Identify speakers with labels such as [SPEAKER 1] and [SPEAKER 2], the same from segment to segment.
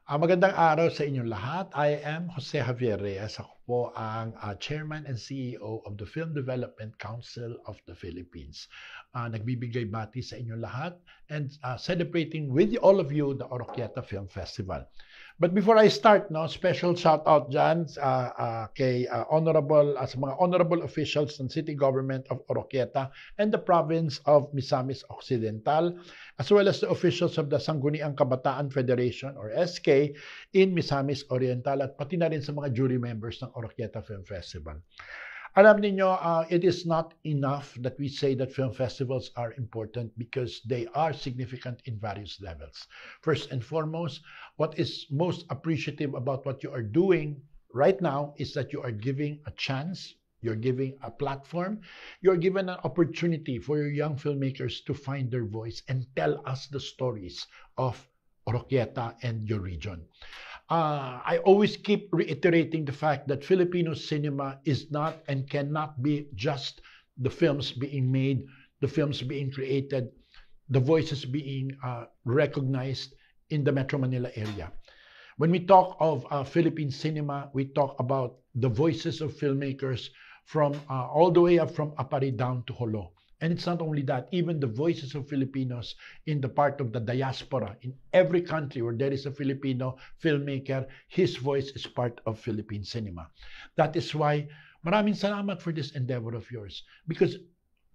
[SPEAKER 1] Magandang araw sa inyong lahat. I am Jose Javier Reyes. Ako po ang Chairman and CEO of the Film Development Council of the Philippines. Nagbibigay bati sa inyong lahat and celebrating with all of you the Oroquieta Film Festival. But before I start, special shout out dyan kay sa mga honorable officials ng City Government of Oroquieta and the Province of Misamis Occidental, as well as the officials of the Sangguniang Kabataan Federation or SK in Misamis Oriental at pati na rin sa mga jury members ng Oroquieta Film Festival. Alam niyo, it is not enough that we say that film festivals are important because they are significant in various levels. First and foremost, what is most appreciative about what you are doing right now is that you are giving a chance, you're giving a platform, you're given an opportunity for your young filmmakers to find their voice and tell us the stories of Oroquieta and your region. I always keep reiterating the fact that Filipino cinema is not and cannot be just the films being made, the films being created, the voices being recognized in the Metro Manila area. When we talk of Philippine cinema, we talk about the voices of filmmakers from all the way up from Apari down to Jolo. And it's not only that, even the voices of Filipinos in the part of the diaspora, in every country where there is a Filipino filmmaker, his voice is part of Philippine cinema. That is why maraming salamat for this endeavor of yours. Because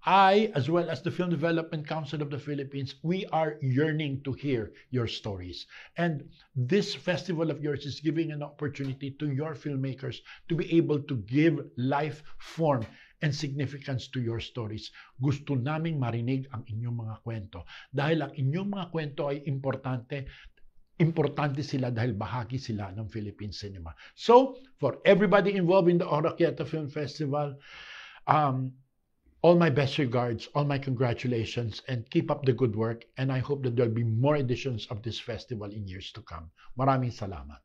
[SPEAKER 1] I, as well as the Film Development Council of the Philippines, we are yearning to hear your stories. And this festival of yours is giving an opportunity to your filmmakers to be able to give life form and significance to your stories. Gusto naming marinig ang inyong mga kwento. Dahil ang inyong mga kwento ay importante sila dahil bahagi sila ng Philippine cinema. So, for everybody involved in the Oroquieta Film Festival, all my best regards, all my congratulations, and keep up the good work. And I hope that there'll be more editions of this festival in years to come. Maraming salamat.